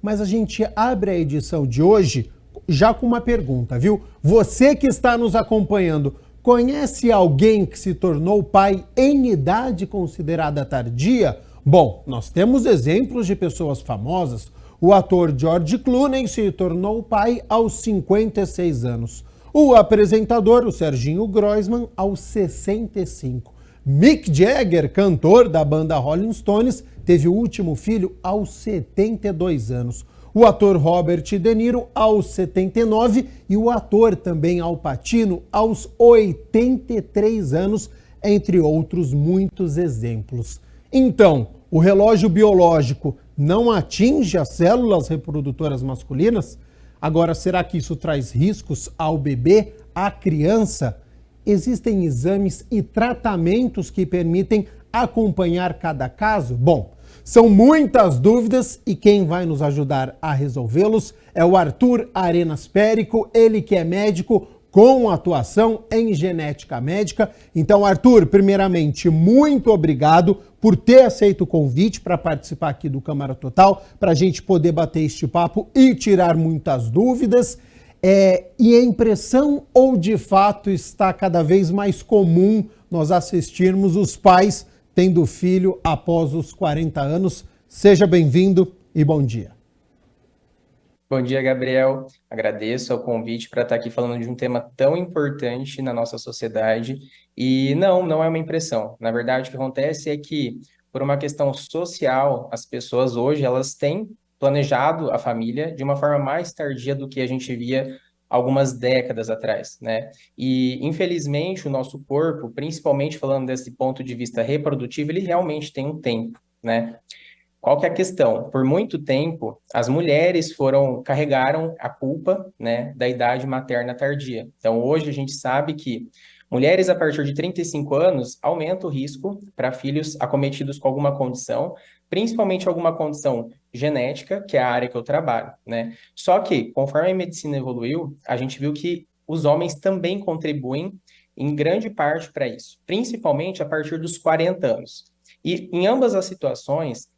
mas a gente abre a edição de hoje já com uma pergunta, viu? Você que está nos acompanhando, conhece alguém que se tornou pai em idade considerada tardia? Bom, nós temos exemplos de pessoas famosas. O ator George Clooney se tornou pai aos 56 anos. O apresentador, o Serginho Groisman, aos 65. Mick Jagger, cantor da banda Rolling Stones, teve o último filho aos 72 anos. O ator Robert De Niro aos 79 e o ator também Al Pacino aos 83 anos, entre outros muitos exemplos. Então, o relógio biológico não atinge as células reprodutoras masculinas? Agora, será que isso traz riscos ao bebê, à criança? Existem exames e tratamentos que permitem acompanhar cada caso? Bom, são muitas dúvidas e quem vai nos ajudar a resolvê-los é o Arthur Arenas Périco, ele que é médico com atuação em genética médica. Então, Arthur, primeiramente, muito obrigado por ter aceito o convite para participar aqui do Câmara Total, para a gente poder bater este papo e tirar muitas dúvidas. E a impressão ou de fato está cada vez mais comum nós assistirmos os pais tendo filho após os 40 anos? Seja bem-vindo e bom dia. Bom dia, Gabriel. Agradeço o convite para estar aqui falando de um tema tão importante na nossa sociedade. E não é uma impressão. Na verdade, o que acontece é que, por uma questão social, as pessoas hoje elas têm planejado a família de uma forma mais tardia do que a gente via algumas décadas atrás, né? E, infelizmente, o nosso corpo, principalmente falando desse ponto de vista reprodutivo, ele realmente tem um tempo, né? Qual que é a questão? Por muito tempo, as mulheres carregaram a culpa, né, da idade materna tardia. Então, hoje a gente sabe que mulheres a partir de 35 anos aumenta o risco para filhos acometidos com alguma condição, principalmente alguma condição genética, que é a área que eu trabalho, né? Só que, conforme a medicina evoluiu, a gente viu que os homens também contribuem em grande parte para isso, principalmente a partir dos 40 anos. E em ambas as situações,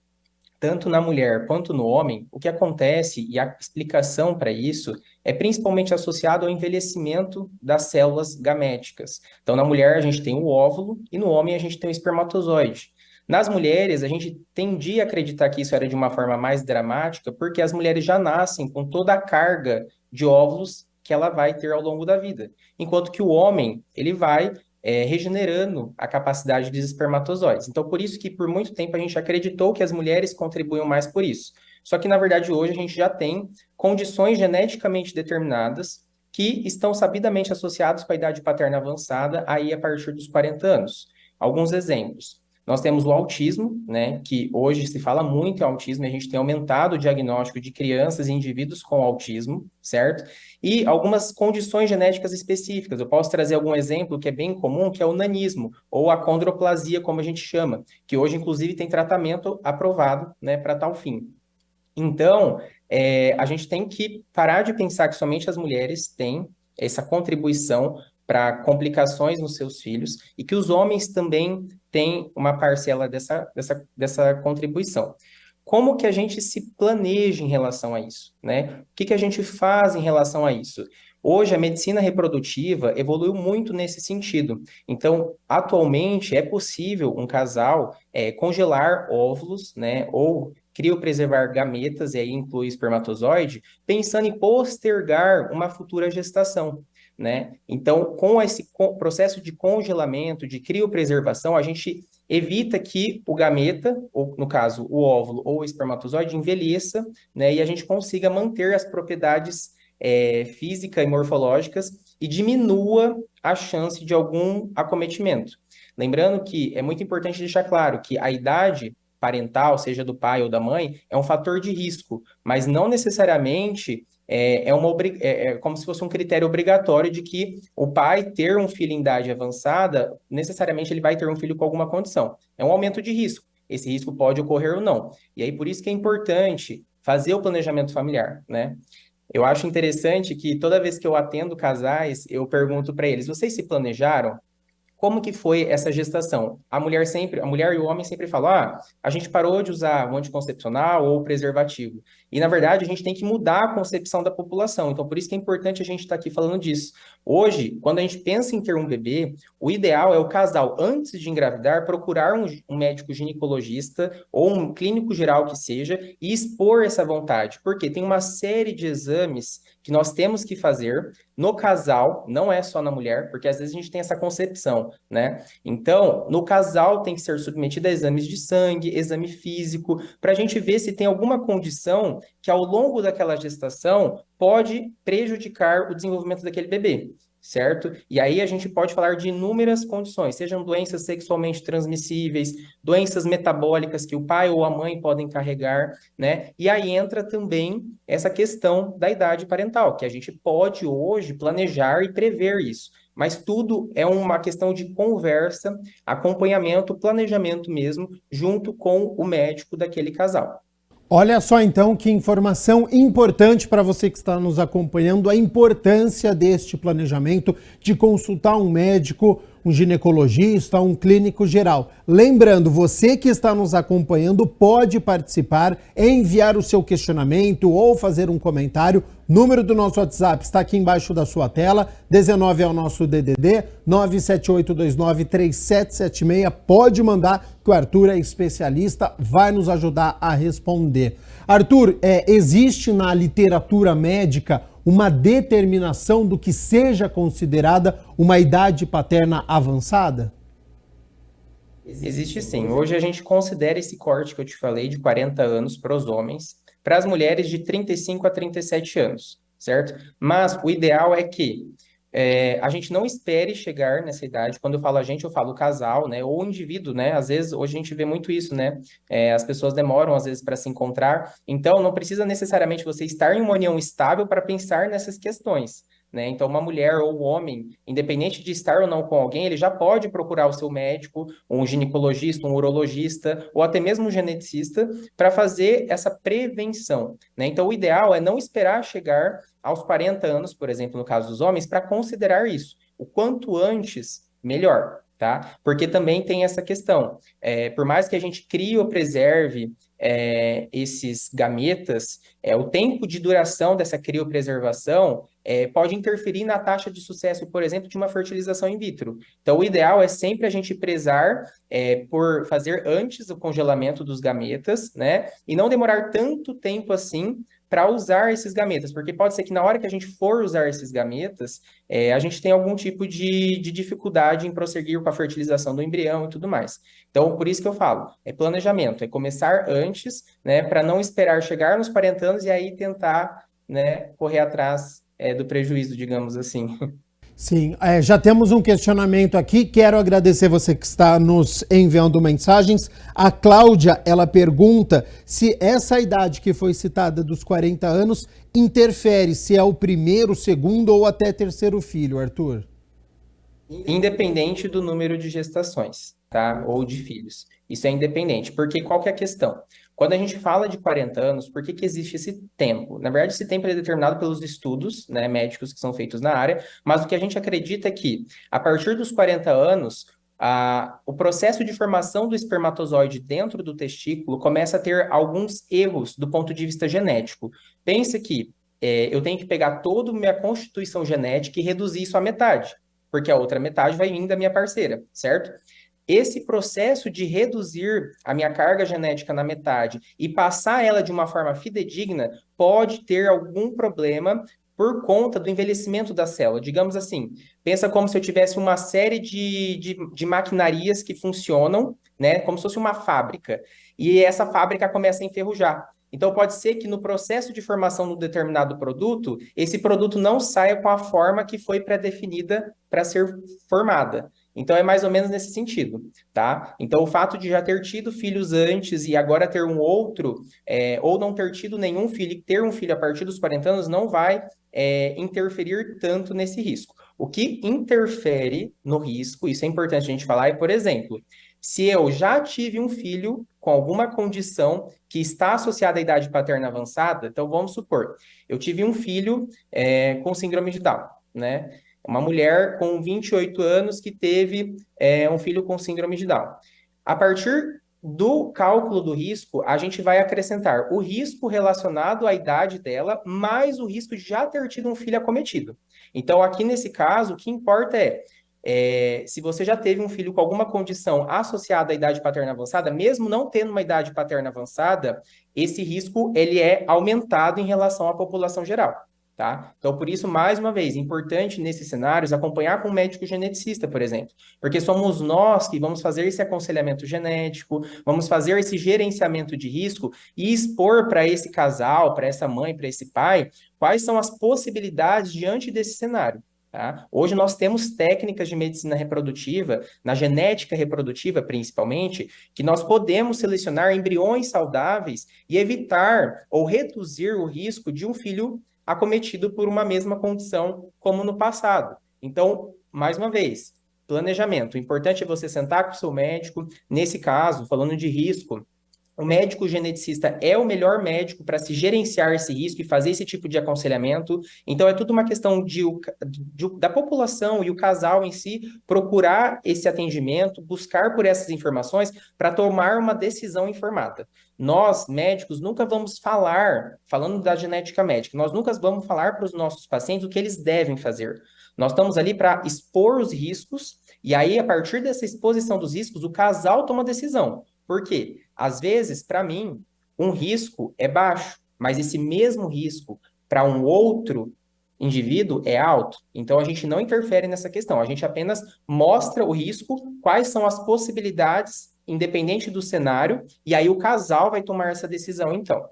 tanto na mulher quanto no homem, o que acontece e a explicação para isso é principalmente associado ao envelhecimento das células gaméticas. Então, na mulher, a gente tem o óvulo e no homem, a gente tem o espermatozoide. Nas mulheres, a gente tendia a acreditar que isso era de uma forma mais dramática, porque as mulheres já nascem com toda a carga de óvulos que ela vai ter ao longo da vida. Enquanto que o homem, ele vai regenerando a capacidade dos espermatozoides. Então, por isso que por muito tempo a gente acreditou que as mulheres contribuíam mais por isso. Só que, na verdade, hoje a gente já tem condições geneticamente determinadas que estão sabidamente associadas com a idade paterna avançada aí a partir dos 40 anos. Alguns exemplos. Nós temos o autismo, né, que hoje se fala muito em autismo, a gente tem aumentado o diagnóstico de crianças e indivíduos com autismo, certo? E algumas condições genéticas específicas. Eu posso trazer algum exemplo que é bem comum, que é o nanismo, ou a condroplasia, como a gente chama, que hoje, inclusive, tem tratamento aprovado, né, para tal fim. Então, a gente tem que parar de pensar que somente as mulheres têm essa contribuição para complicações nos seus filhos e que os homens também têm uma parcela dessa contribuição. Como que a gente se planeja em relação a isso, né? O que a gente faz em relação a isso? Hoje, a medicina reprodutiva evoluiu muito nesse sentido. Então, atualmente, é possível um casal congelar óvulos, né? Ou criopreservar gametas, e aí inclui espermatozoide, pensando em postergar uma futura gestação, né? Então, com esse processo de congelamento, de criopreservação, a gente evita que o gameta, ou no caso, o óvulo ou o espermatozoide, envelheça, né? E a gente consiga manter as propriedades físicas e morfológicas e diminua a chance de algum acometimento. Lembrando que é muito importante deixar claro que a idade parental, seja do pai ou da mãe, é um fator de risco, mas não necessariamente é como se fosse um critério obrigatório de que o pai ter um filho em idade avançada, necessariamente ele vai ter um filho com alguma condição. É um aumento de risco. Esse risco pode ocorrer ou não. E aí, por isso que é importante fazer o planejamento familiar, né? Eu acho interessante que toda vez que eu atendo casais, eu pergunto para eles, vocês se planejaram? Como que foi essa gestação? A mulher e o homem sempre falam, a gente parou de usar o anticoncepcional ou o preservativo. E, na verdade, a gente tem que mudar a concepção da população. Então, por isso que é importante a gente estar aqui falando disso. Hoje, quando a gente pensa em ter um bebê, o ideal é o casal, antes de engravidar, procurar um médico ginecologista ou um clínico geral que seja e expor essa vontade. Porque tem uma série de exames que nós temos que fazer no casal, não é só na mulher, porque às vezes a gente tem essa concepção, né? Então, no casal tem que ser submetido a exames de sangue, exame físico, para a gente ver se tem alguma condição que ao longo daquela gestação pode prejudicar o desenvolvimento daquele bebê, certo? E aí a gente pode falar de inúmeras condições, sejam doenças sexualmente transmissíveis, doenças metabólicas que o pai ou a mãe podem carregar, né? E aí entra também essa questão da idade parental, que a gente pode hoje planejar e prever isso. Mas tudo é uma questão de conversa, acompanhamento, planejamento mesmo, junto com o médico daquele casal. Olha só então que informação importante para você que está nos acompanhando, a importância deste planejamento de consultar um médico, um ginecologista, um clínico geral. Lembrando, você que está nos acompanhando pode participar, enviar o seu questionamento ou fazer um comentário. Número do nosso WhatsApp está aqui embaixo da sua tela, 19 é o nosso DDD, 978293776. Pode mandar que o Arthur é especialista, vai nos ajudar a responder. Arthur, existe na literatura médica uma determinação do que seja considerada uma idade paterna avançada? Existe sim. Hoje a gente considera esse corte que eu te falei de 40 anos para os homens, para as mulheres de 35 a 37 anos, certo? Mas o ideal é que a gente não espere chegar nessa idade. Quando eu falo a gente, eu falo o casal, né? Ou o indivíduo, né? Às vezes, hoje a gente vê muito isso, né? As pessoas demoram, às vezes, para se encontrar. Então, não precisa necessariamente você estar em uma união estável para pensar nessas questões, né? Então, uma mulher ou um homem, independente de estar ou não com alguém, ele já pode procurar o seu médico, um ginecologista, um urologista, ou até mesmo um geneticista, para fazer essa prevenção, né? Então, o ideal é não esperar chegar aos 40 anos, por exemplo, no caso dos homens, para considerar isso. O quanto antes, melhor, tá? Porque também tem essa questão. Por mais que a gente crie ou preserve esses gametas, o tempo de duração dessa criopreservação pode interferir na taxa de sucesso, por exemplo, de uma fertilização in vitro. Então, o ideal é sempre a gente prezar por fazer antes o congelamento dos gametas, né? E não demorar tanto tempo assim para usar esses gametas, porque pode ser que na hora que a gente for usar esses gametas, a gente tenha algum tipo de dificuldade em prosseguir com a fertilização do embrião e tudo mais. Então, por isso que eu falo, é planejamento, é começar antes, né, para não esperar chegar nos 40 anos e aí tentar, né, correr atrás do prejuízo, digamos assim. Sim, já temos um questionamento aqui. Quero agradecer você que está nos enviando mensagens. A Cláudia, ela pergunta se essa idade que foi citada dos 40 anos interfere se é o primeiro, segundo ou até terceiro filho, Arthur. Independente do número de gestações, tá? Ou de filhos. Isso é independente, porque qual que é a questão? Quando a gente fala de 40 anos, por que que existe esse tempo? Na verdade, esse tempo é determinado pelos estudos, né, médicos que são feitos na área, mas o que a gente acredita é que, a partir dos 40 anos, o processo de formação do espermatozoide dentro do testículo começa a ter alguns erros do ponto de vista genético. Pensa que eu tenho que pegar toda a minha constituição genética e reduzir isso à metade, porque a outra metade vai vir da minha parceira, certo? Esse processo de reduzir a minha carga genética na metade e passar ela de uma forma fidedigna pode ter algum problema por conta do envelhecimento da célula. Digamos assim, pensa como se eu tivesse uma série de maquinarias que funcionam, né, como se fosse uma fábrica, e essa fábrica começa a enferrujar. Então, pode ser que no processo de formação de um determinado produto, esse produto não saia com a forma que foi pré-definida para ser formada. Então, é mais ou menos nesse sentido, tá? Então, o fato de já ter tido filhos antes e agora ter um outro, ou não ter tido nenhum filho e ter um filho a partir dos 40 anos, não vai interferir tanto nesse risco. O que interfere no risco, isso é importante a gente falar, é, por exemplo, se eu já tive um filho com alguma condição que está associada à idade paterna avançada, então vamos supor, eu tive um filho com síndrome de Down, né? Uma mulher com 28 anos que teve um filho com síndrome de Down. A partir do cálculo do risco, a gente vai acrescentar o risco relacionado à idade dela, mais o risco de já ter tido um filho acometido. Então, aqui nesse caso, o que importa se você já teve um filho com alguma condição associada à idade paterna avançada, mesmo não tendo uma idade paterna avançada, esse risco ele é aumentado em relação à população geral. Tá? Então, por isso, mais uma vez, importante nesses cenários acompanhar com um médico geneticista, por exemplo, porque somos nós que vamos fazer esse aconselhamento genético, vamos fazer esse gerenciamento de risco e expor para esse casal, para essa mãe, para esse pai, quais são as possibilidades diante desse cenário. Tá? Hoje nós temos técnicas de medicina reprodutiva, na genética reprodutiva principalmente, que nós podemos selecionar embriões saudáveis e evitar ou reduzir o risco de um filho acometido por uma mesma condição como no passado. Então, mais uma vez, planejamento. O importante é você sentar com o seu médico. Nesse caso, falando de risco, o médico geneticista é o melhor médico para se gerenciar esse risco e fazer esse tipo de aconselhamento. Então, é tudo uma questão da população e o casal em si procurar esse atendimento, buscar por essas informações para tomar uma decisão informada. Nós, médicos, nunca vamos falando da genética médica, nós nunca vamos falar para os nossos pacientes o que eles devem fazer. Nós estamos ali para expor os riscos, e aí, a partir dessa exposição dos riscos, o casal toma decisão. Por quê? Às vezes, para mim, um risco é baixo, mas esse mesmo risco para um outro indivíduo é alto. Então, a gente não interfere nessa questão, a gente apenas mostra o risco, quais são as possibilidades, independente do cenário, e aí o casal vai tomar essa decisão, então.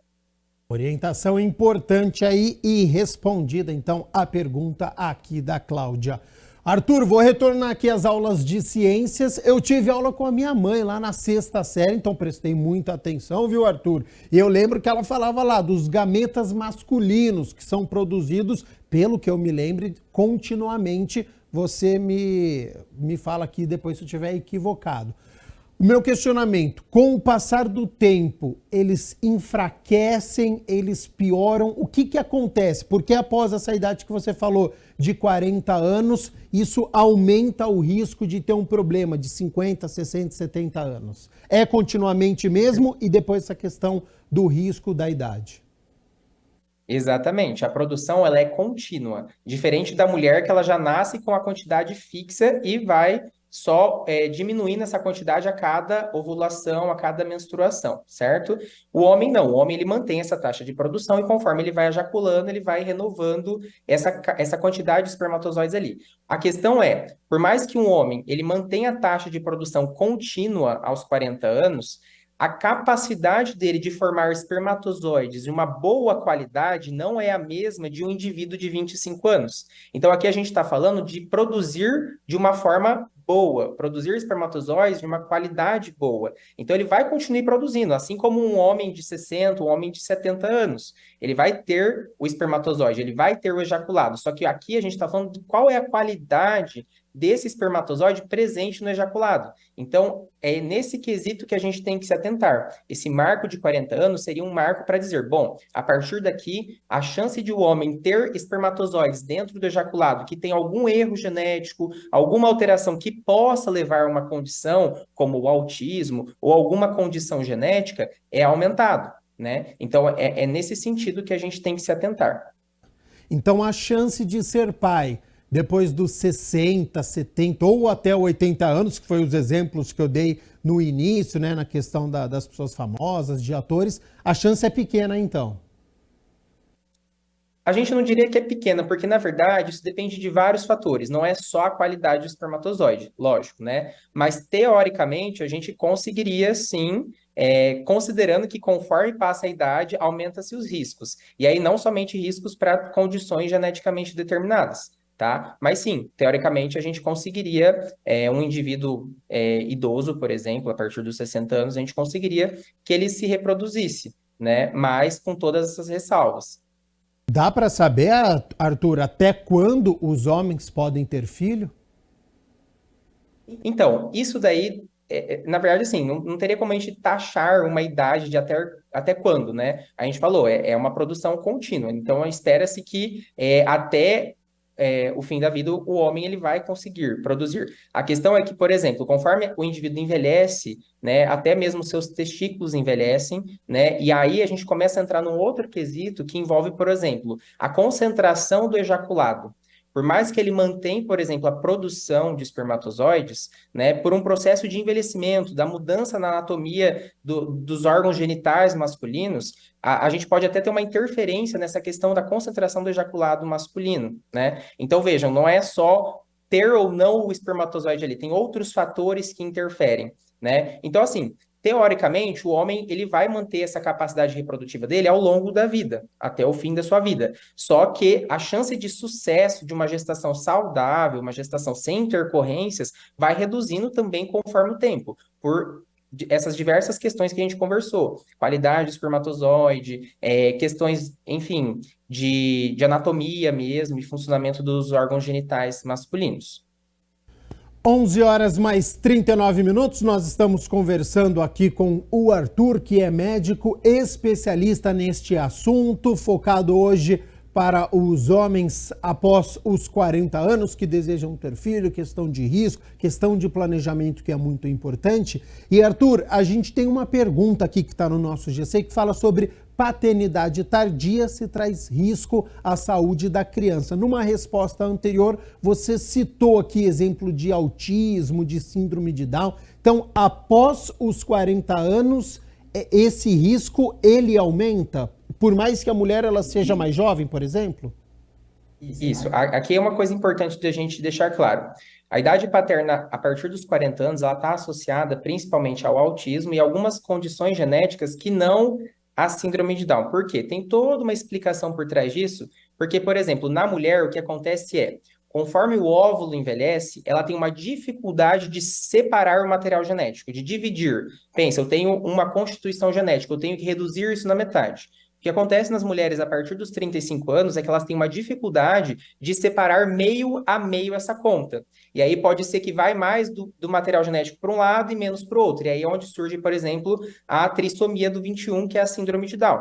Orientação importante aí e respondida, então, a pergunta aqui da Cláudia. Arthur, vou retornar aqui às aulas de ciências. Eu tive aula com a minha mãe lá na 6ª série, então prestei muita atenção, viu, Arthur? E eu lembro que ela falava lá dos gametas masculinos, que são produzidos, pelo que eu me lembre, continuamente. Você me fala aqui depois se eu estiver equivocado. O meu questionamento, com o passar do tempo, eles enfraquecem, eles pioram, o que acontece? Porque após essa idade que você falou, de 40 anos, isso aumenta o risco de ter um problema de 50, 60, 70 anos. É continuamente mesmo e depois essa questão do risco da idade. Exatamente, a produção ela é contínua, diferente da mulher que ela já nasce com a quantidade fixa e vai só diminuindo essa quantidade a cada ovulação, a cada menstruação, certo? O homem não, o homem ele mantém essa taxa de produção e conforme ele vai ejaculando, ele vai renovando essa quantidade de espermatozoides ali. A questão é, por mais que um homem ele mantenha a taxa de produção contínua aos 40 anos, a capacidade dele de formar espermatozoides de uma boa qualidade não é a mesma de um indivíduo de 25 anos. Então, aqui a gente está falando de produzir de uma forma boa, produzir espermatozoides de uma qualidade boa. Então, ele vai continuar produzindo, assim como um homem de 60, um homem de 70 anos. Ele vai ter o espermatozoide, ele vai ter o ejaculado. Só que aqui a gente está falando de qual é a qualidade desse espermatozoide presente no ejaculado. Então, é nesse quesito que a gente tem que se atentar. Esse marco de 40 anos seria um marco para dizer, bom, a partir daqui, a chance de o homem ter espermatozoides dentro do ejaculado que tem algum erro genético, alguma alteração que possa levar a uma condição, como o autismo ou alguma condição genética, é aumentado, né? Então, é nesse sentido que a gente tem que se atentar. Então, a chance de ser pai depois dos 60, 70 ou até 80 anos, que foi os exemplos que eu dei no início, né, na questão das pessoas famosas, de atores, a chance é pequena, então? A gente não diria que é pequena, porque na verdade isso depende de vários fatores, não é só a qualidade do espermatozoide, lógico, né? Mas teoricamente a gente conseguiria sim, considerando que conforme passa a idade, aumenta-se os riscos. E aí não somente riscos para condições geneticamente determinadas. Tá? Mas sim, teoricamente a gente conseguiria, um indivíduo idoso, por exemplo, a partir dos 60 anos, a gente conseguiria que ele se reproduzisse, né? Mas com todas essas ressalvas. Dá para saber, Arthur, até quando os homens podem ter filho? Então, isso daí, na verdade, assim, não teria como a gente taxar uma idade de até quando, né? A gente falou, é uma produção contínua, então espera-se que até o fim da vida, o homem ele vai conseguir produzir. A questão é que, por exemplo, conforme o indivíduo envelhece, né, até mesmo seus testículos envelhecem, né, e aí a gente começa a entrar num outro quesito que envolve, por exemplo, a concentração do ejaculado. Por mais que ele mantenha, por exemplo, a produção de espermatozoides, né, por um processo de envelhecimento, da mudança na anatomia dos órgãos genitais masculinos, a gente pode até ter uma interferência nessa questão da concentração do ejaculado masculino, né? Então, vejam, não é só ter ou não o espermatozoide ali, tem outros fatores que interferem, né? Então, assim, teoricamente, o homem ele vai manter essa capacidade reprodutiva dele ao longo da vida, até o fim da sua vida. Só que a chance de sucesso de uma gestação saudável, uma gestação sem intercorrências, vai reduzindo também conforme o tempo, por essas diversas questões que a gente conversou, qualidade do espermatozoide, questões, enfim, de anatomia mesmo, e funcionamento dos órgãos genitais masculinos. 11 horas mais 39 minutos, nós estamos conversando aqui com o Arthur, que é médico especialista neste assunto, focado hoje para os homens após os 40 anos que desejam ter filho, questão de risco, questão de planejamento que é muito importante. E Arthur, a gente tem uma pergunta aqui que está no nosso GC que fala sobre paternidade tardia se traz risco à saúde da criança. Numa resposta anterior, você citou aqui exemplo de autismo, de síndrome de Down. Então, após os 40 anos, esse risco, ele aumenta? Por mais que a mulher ela seja mais jovem, por exemplo? Isso. Aqui é uma coisa importante de a gente deixar claro. A idade paterna, a partir dos 40 anos, ela está associada principalmente ao autismo e algumas condições genéticas que não a síndrome de Down. Por quê? Tem toda uma explicação por trás disso, porque, por exemplo, na mulher, o que acontece é, conforme o óvulo envelhece, ela tem uma dificuldade de separar o material genético, de dividir. Pensa, eu tenho uma constituição genética, eu tenho que reduzir isso na metade. O que acontece nas mulheres a partir dos 35 anos é que elas têm uma dificuldade de separar meio a meio essa conta. E aí pode ser que vai mais do material genético para um lado e menos para o outro. E aí é onde surge, por exemplo, a trissomia do 21, que é a síndrome de Down.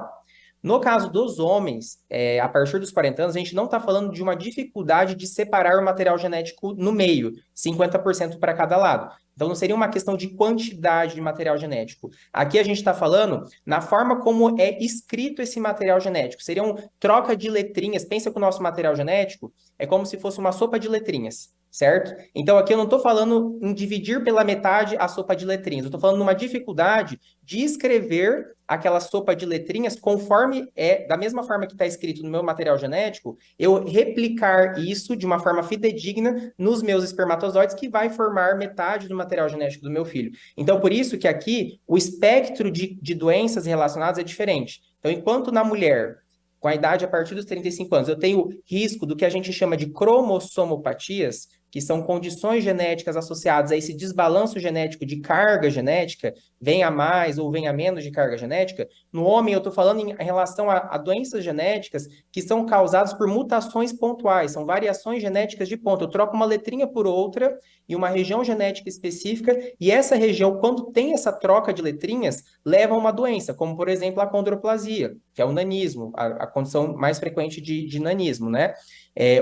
No caso dos homens, a partir dos 40 anos, a gente não está falando de uma dificuldade de separar o material genético no meio, 50% para cada lado. Então, não seria uma questão de quantidade de material genético. Aqui a gente está falando na forma como é escrito esse material genético. Seria uma troca de letrinhas. Pensa que o nosso material genético é como se fosse uma sopa de letrinhas, certo? Então, aqui eu não estou falando em dividir pela metade a sopa de letrinhas. Eu estou falando numa dificuldade de escrever aquela sopa de letrinhas conforme da mesma forma que está escrito no meu material genético, eu replicar isso de uma forma fidedigna nos meus espermatozoides, que vai formar metade do material genético do meu filho. Então, por isso que aqui o espectro de doenças relacionadas é diferente. Então, enquanto na mulher, com a idade a partir dos 35 anos, eu tenho risco do que a gente chama de cromossomopatias, que são condições genéticas associadas a esse desbalanço genético de carga genética, venha mais ou venha menos de carga genética. No homem, eu estou falando em relação a doenças genéticas que são causadas por mutações pontuais, são variações genéticas de ponto. Eu troco uma letrinha por outra e uma região genética específica, e essa região, quando tem essa troca de letrinhas, leva a uma doença, como, por exemplo, a condroplasia, que é o nanismo, a condição mais frequente de nanismo, né?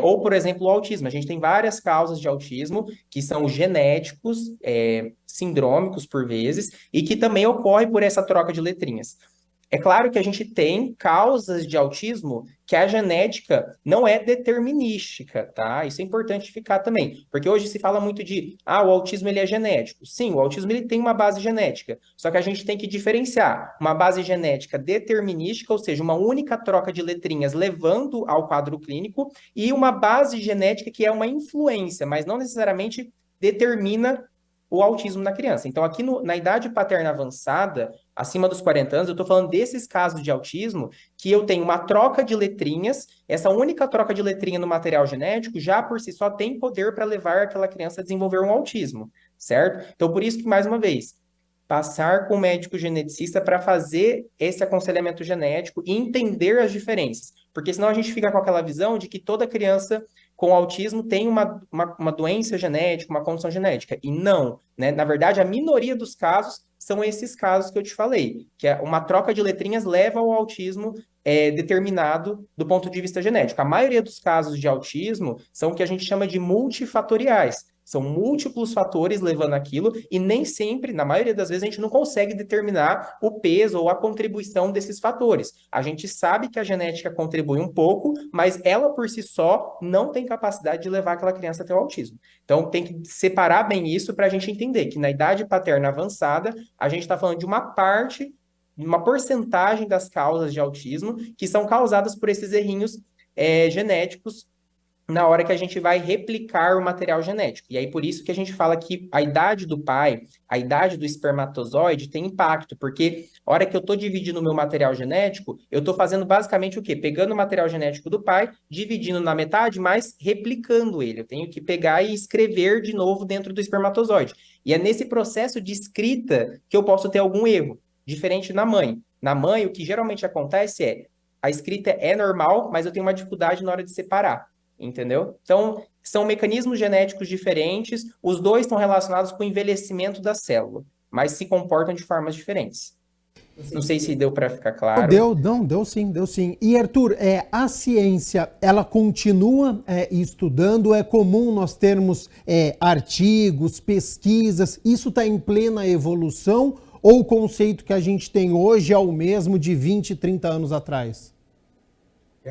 Ou, por exemplo, o autismo. A gente tem várias causas de autismo que são genéticos, sindrômicos por vezes, e que também ocorre por essa troca de letrinhas. É claro que a gente tem causas de autismo que a genética não é determinística, tá? Isso é importante ficar também, porque hoje se fala muito de, o autismo ele é genético. Sim, o autismo ele tem uma base genética, só que a gente tem que diferenciar uma base genética determinística, ou seja, uma única troca de letrinhas levando ao quadro clínico, e uma base genética que é uma influência, mas não necessariamente determina o autismo na criança. Então, aqui na idade paterna avançada, acima dos 40 anos, eu estou falando desses casos de autismo que eu tenho uma troca de letrinhas, essa única troca de letrinha no material genético já por si só tem poder para levar aquela criança a desenvolver um autismo, certo? Então, por isso que, mais uma vez, passar com o médico geneticista para fazer esse aconselhamento genético e entender as diferenças, porque senão a gente fica com aquela visão de que toda criança com autismo tem uma doença genética, uma condição genética, e não, né? Na verdade, a minoria dos casos são esses casos que eu te falei, que é uma troca de letrinhas leva ao autismo determinado do ponto de vista genético. A maioria dos casos de autismo são o que a gente chama de multifatoriais. São múltiplos fatores levando aquilo, e nem sempre, na maioria das vezes, a gente não consegue determinar o peso ou a contribuição desses fatores. A gente sabe que a genética contribui um pouco, mas ela por si só não tem capacidade de levar aquela criança até o autismo. Então tem que separar bem isso para a gente entender que na idade paterna avançada, a gente está falando de uma parte, uma porcentagem das causas de autismo que são causadas por esses errinhos genéticos na hora que a gente vai replicar o material genético. E aí, por isso que a gente fala que a idade do pai, a idade do espermatozoide tem impacto, porque a hora que eu estou dividindo o meu material genético, eu estou fazendo basicamente o quê? Pegando o material genético do pai, dividindo na metade, mas replicando ele. Eu tenho que pegar e escrever de novo dentro do espermatozoide. E é nesse processo de escrita que eu posso ter algum erro, diferente na mãe. Na mãe, o que geralmente acontece é, a escrita é normal, mas eu tenho uma dificuldade na hora de separar. Entendeu? Então, são mecanismos genéticos diferentes, os dois estão relacionados com o envelhecimento da célula, mas se comportam de formas diferentes. Não sei se deu para ficar claro. Deu sim, deu sim. E Arthur, a ciência, ela continua estudando? É comum nós termos artigos, pesquisas, isso está em plena evolução ou o conceito que a gente tem hoje é o mesmo de 20, 30 anos atrás?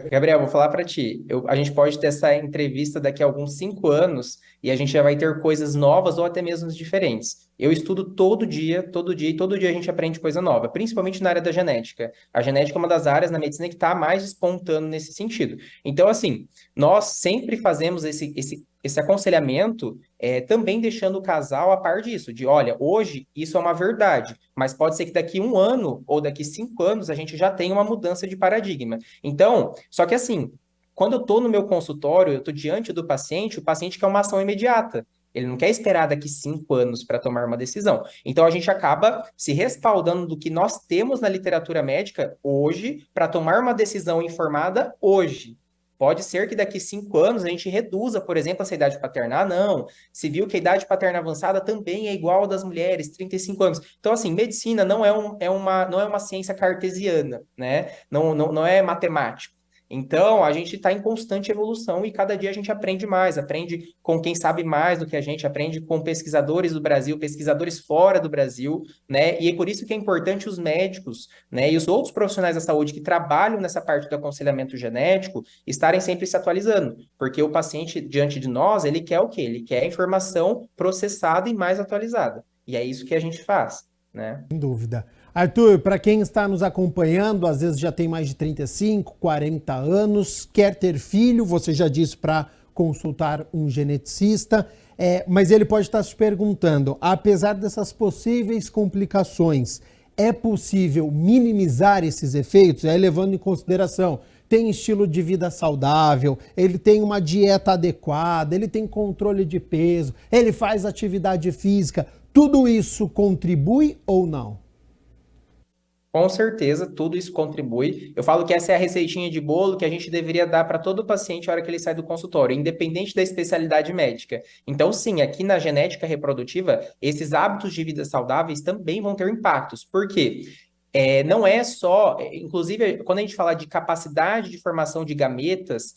Gabriel, vou falar para ti. A gente pode ter essa entrevista daqui a alguns 5 anos e a gente já vai ter coisas novas ou até mesmo diferentes. Eu estudo todo dia, e todo dia a gente aprende coisa nova, principalmente na área da genética. A genética é uma das áreas na medicina que está mais despontando nesse sentido. Então, assim, nós sempre fazemos esse aconselhamento também deixando o casal a par disso, de olha, hoje isso é uma verdade, mas pode ser que daqui 1 ano ou daqui 5 anos a gente já tenha uma mudança de paradigma. Então, só que assim, quando eu estou no meu consultório, eu estou diante do paciente, o paciente quer uma ação imediata. Ele não quer esperar daqui 5 anos para tomar uma decisão. Então, a gente acaba se respaldando do que nós temos na literatura médica hoje para tomar uma decisão informada hoje. Pode ser que daqui 5 anos a gente reduza, por exemplo, essa idade paterna. Ah, não. Se viu que a idade paterna avançada também é igual à das mulheres, 35 anos. Então, assim, medicina não é uma ciência cartesiana, né? Não é matemático. Então, a gente está em constante evolução e cada dia a gente aprende mais, aprende com quem sabe mais do que a gente, aprende com pesquisadores do Brasil, pesquisadores fora do Brasil, né? E é por isso que é importante os médicos, né, e os outros profissionais da saúde que trabalham nessa parte do aconselhamento genético estarem sempre se atualizando, porque o paciente diante de nós, ele quer o quê? Ele quer informação processada e mais atualizada. E é isso que a gente faz, né? Sem dúvida. Arthur, para quem está nos acompanhando, às vezes já tem mais de 35, 40 anos, quer ter filho, você já disse para consultar um geneticista, mas ele pode estar se perguntando, apesar dessas possíveis complicações, é possível minimizar esses efeitos? Levando em consideração, tem estilo de vida saudável, ele tem uma dieta adequada, ele tem controle de peso, ele faz atividade física, tudo isso contribui ou não? Com certeza, tudo isso contribui. Eu falo que essa é a receitinha de bolo que a gente deveria dar para todo paciente na hora que ele sai do consultório, independente da especialidade médica. Então, sim, aqui na genética reprodutiva, esses hábitos de vida saudáveis também vão ter impactos. Por quê? Não é só, inclusive, quando a gente fala de capacidade de formação de gametas,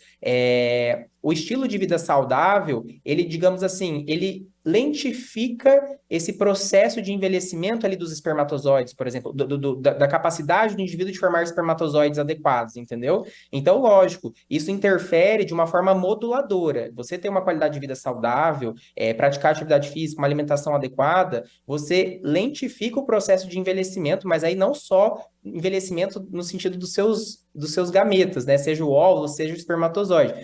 o estilo de vida saudável, ele, digamos assim, ele lentifica esse processo de envelhecimento ali dos espermatozoides, por exemplo, da capacidade do indivíduo de formar espermatozoides adequados, entendeu? Então, lógico, isso interfere de uma forma moduladora. Você ter uma qualidade de vida saudável, praticar atividade física, uma alimentação adequada, você lentifica o processo de envelhecimento, mas aí não só envelhecimento no sentido dos seus gametas, né? Seja o óvulo, seja o espermatozoide.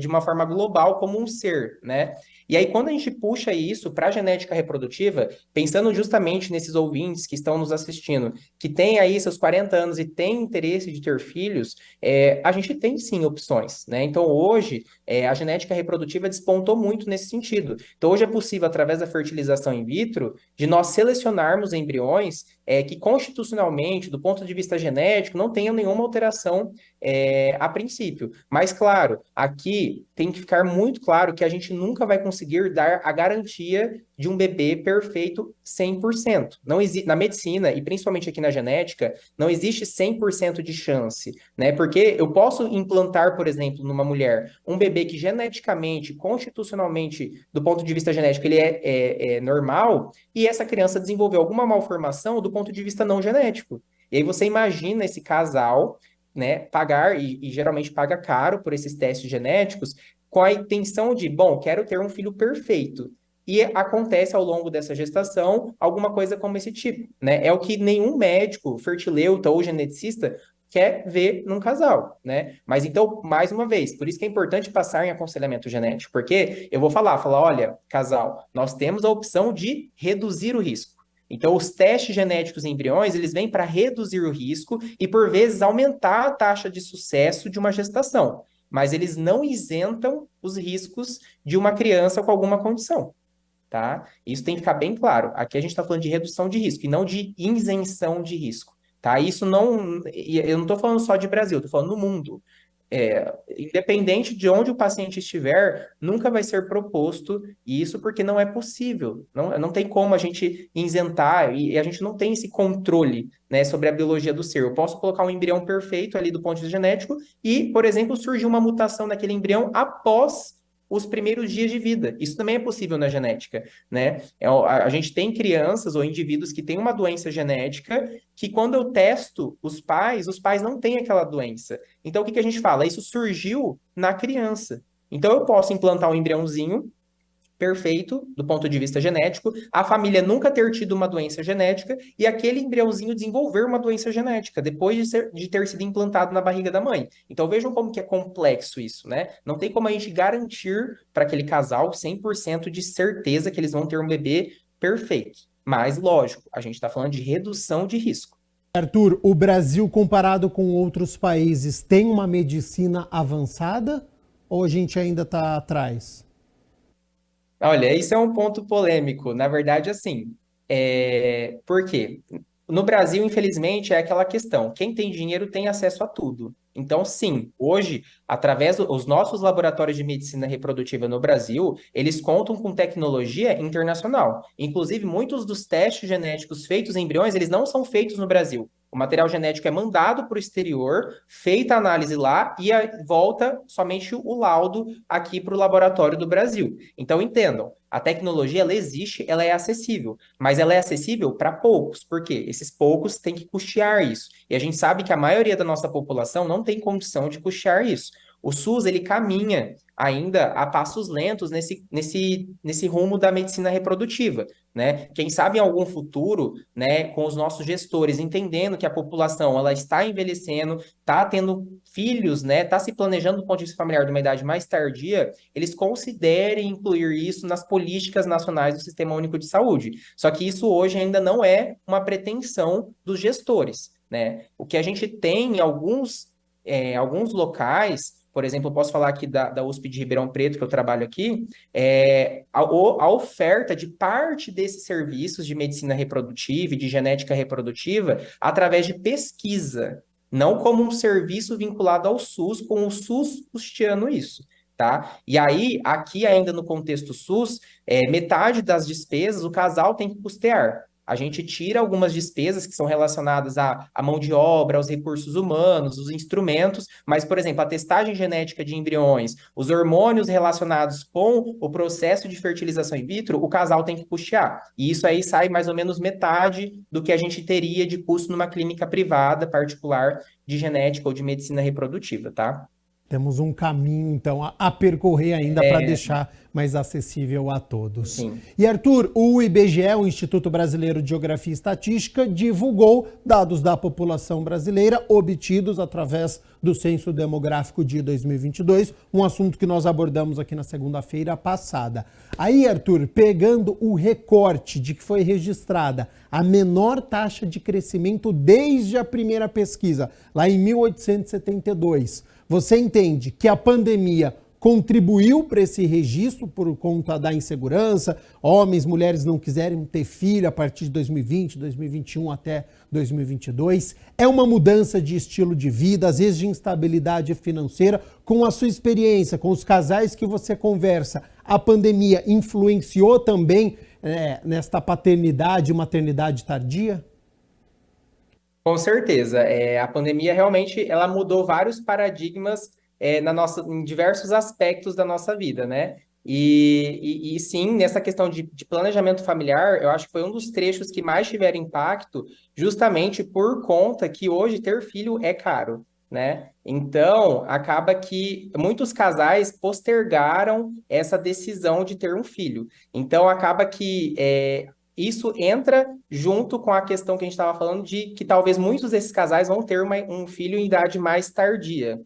De uma forma global como um ser, né? E aí, quando a gente puxa isso para a genética reprodutiva, pensando justamente nesses ouvintes que estão nos assistindo, que têm aí seus 40 anos e têm interesse de ter filhos, a gente tem sim opções, né? Então, hoje, a genética reprodutiva despontou muito nesse sentido. Então, hoje é possível, através da fertilização in vitro, de nós selecionarmos embriões que constitucionalmente, do ponto de vista genético, não tenham nenhuma alteração a princípio. Mas, claro, aqui tem que ficar muito claro que a gente nunca vai conseguir conseguir dar a garantia de um bebê perfeito 100%. Não na medicina, e principalmente aqui na genética, não existe 100% de chance, né? Porque eu posso implantar, por exemplo, numa mulher, um bebê que geneticamente, constitucionalmente, do ponto de vista genético, ele é normal, e essa criança desenvolveu alguma malformação do ponto de vista não genético. E aí você imagina esse casal, né, pagar, e geralmente paga caro por esses testes genéticos, com a intenção de, bom, quero ter um filho perfeito. E acontece ao longo dessa gestação alguma coisa como esse tipo, né? É o que nenhum médico, fertileuta ou geneticista quer ver num casal, né? Mas então, mais uma vez, por isso que é importante passar em aconselhamento genético, porque eu vou falar, olha, casal, nós temos a opção de reduzir o risco. Então, os testes genéticos em embriões, eles vêm para reduzir o risco e, por vezes, aumentar a taxa de sucesso de uma gestação. Mas eles não isentam os riscos de uma criança com alguma condição, tá? Isso tem que ficar bem claro. Aqui a gente está falando de redução de risco e não de isenção de risco, tá? Isso não... Eu não estou falando só de Brasil, estou falando no mundo. Independente de onde o paciente estiver, nunca vai ser proposto isso porque não é possível. Não tem como a gente isentar e a gente não tem esse controle, né, sobre a biologia do ser. Eu posso colocar um embrião perfeito ali do ponto de vista genético e, por exemplo, surgir uma mutação naquele embrião após os primeiros dias de vida. Isso também é possível na genética, né? A gente tem crianças ou indivíduos que têm uma doença genética que quando eu testo os pais não têm aquela doença. Então, o que a gente fala? Isso surgiu na criança. Então, eu posso implantar um embriãozinho perfeito do ponto de vista genético, a família nunca ter tido uma doença genética e aquele embriãozinho desenvolver uma doença genética depois de ter sido implantado na barriga da mãe. Então vejam como que é complexo isso, né? Não tem como a gente garantir para aquele casal 100% de certeza que eles vão ter um bebê perfeito. Mas, lógico, a gente está falando de redução de risco. Arthur, o Brasil, comparado com outros países, tem uma medicina avançada ou a gente ainda está atrás? Olha, isso é um ponto polêmico. Na verdade, assim, por quê? No Brasil, infelizmente, é aquela questão: quem tem dinheiro tem acesso a tudo. Então, sim, hoje, através dos nossos laboratórios de medicina reprodutiva no Brasil, eles contam com tecnologia internacional. Inclusive, muitos dos testes genéticos feitos em embriões, eles não são feitos no Brasil. O material genético é mandado para o exterior, feita a análise lá e volta somente o laudo aqui para o laboratório do Brasil. Então, entendam, a tecnologia ela existe, ela é acessível, mas ela é acessível para poucos. Por quê? Esses poucos têm que custear isso. E a gente sabe que a maioria da nossa população não tem condição de custear isso. O SUS, ele caminha ainda a passos lentos nesse rumo da medicina reprodutiva, né? Quem sabe em algum futuro, né, com os nossos gestores entendendo que a população ela está envelhecendo, está tendo filhos, né, está se planejando do ponto de vista familiar de uma idade mais tardia, eles considerem incluir isso nas políticas nacionais do Sistema Único de Saúde. Só que isso hoje ainda não é uma pretensão dos gestores, né? O que a gente tem em alguns locais, por exemplo, eu posso falar aqui da USP de Ribeirão Preto, que eu trabalho aqui, a oferta de parte desses serviços de medicina reprodutiva e de genética reprodutiva através de pesquisa, não como um serviço vinculado ao SUS, com o SUS custeando isso, tá? E aí, aqui ainda no contexto SUS, metade das despesas o casal tem que custear. A gente tira algumas despesas que são relacionadas à mão de obra, aos recursos humanos, os instrumentos, mas, por exemplo, a testagem genética de embriões, os hormônios relacionados com o processo de fertilização in vitro, o casal tem que custear. E isso aí sai mais ou menos metade do que a gente teria de custo numa clínica privada, particular, de genética ou de medicina reprodutiva, tá? Temos um caminho, então, a percorrer ainda para deixar mais acessível a todos. Sim. E, Arthur, o IBGE, o Instituto Brasileiro de Geografia e Estatística, divulgou dados da população brasileira obtidos através do Censo Demográfico de 2022, um assunto que nós abordamos aqui na segunda-feira passada. Aí, Arthur, pegando o recorte de que foi registrada a menor taxa de crescimento desde a primeira pesquisa, lá em 1872, você entende que a pandemia contribuiu para esse registro por conta da insegurança, homens, mulheres não quiserem ter filho a partir de 2020, 2021 até 2022. É uma mudança de estilo de vida, às vezes de instabilidade financeira. Com a sua experiência, com os casais que você conversa, a pandemia influenciou também nesta paternidade e maternidade tardia? Com certeza, a pandemia realmente ela mudou vários paradigmas em diversos aspectos da nossa vida, né? E sim, nessa questão de planejamento familiar, eu acho que foi um dos trechos que mais tiveram impacto, justamente por conta que hoje ter filho é caro, né? Então, acaba que muitos casais postergaram essa decisão de ter um filho. Então, acaba que isso entra junto com a questão que a gente estava falando de que talvez muitos desses casais vão ter um filho em idade mais tardia.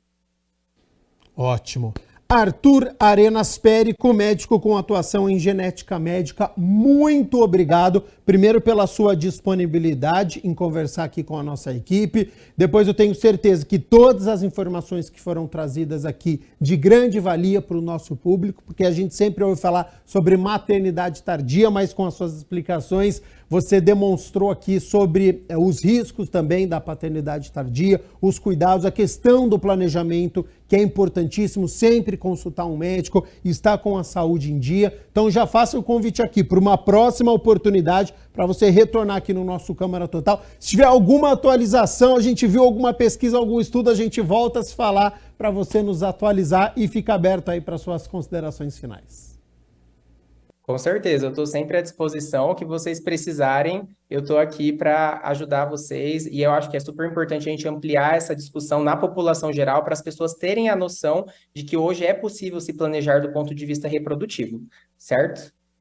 Ótimo. Arthur Arenas Perico, médico com atuação em genética médica, muito obrigado. Primeiro pela sua disponibilidade em conversar aqui com a nossa equipe. Depois eu tenho certeza que todas as informações que foram trazidas aqui de grande valia para o nosso público, porque a gente sempre ouve falar sobre maternidade tardia, mas com as suas explicações você demonstrou aqui sobre os riscos também da paternidade tardia, os cuidados, a questão do planejamento, que é importantíssimo, sempre consultar um médico, estar com a saúde em dia. Então já faça o convite aqui para uma próxima oportunidade para você retornar aqui no nosso Câmara Total. Se tiver alguma atualização, a gente viu alguma pesquisa, algum estudo, a gente volta a se falar para você nos atualizar e fica aberto aí para suas considerações finais. Com certeza, eu estou sempre à disposição. O que vocês precisarem, eu estou aqui para ajudar vocês. E eu acho que é super importante a gente ampliar essa discussão na população geral para as pessoas terem a noção de que hoje é possível se planejar do ponto de vista reprodutivo, certo?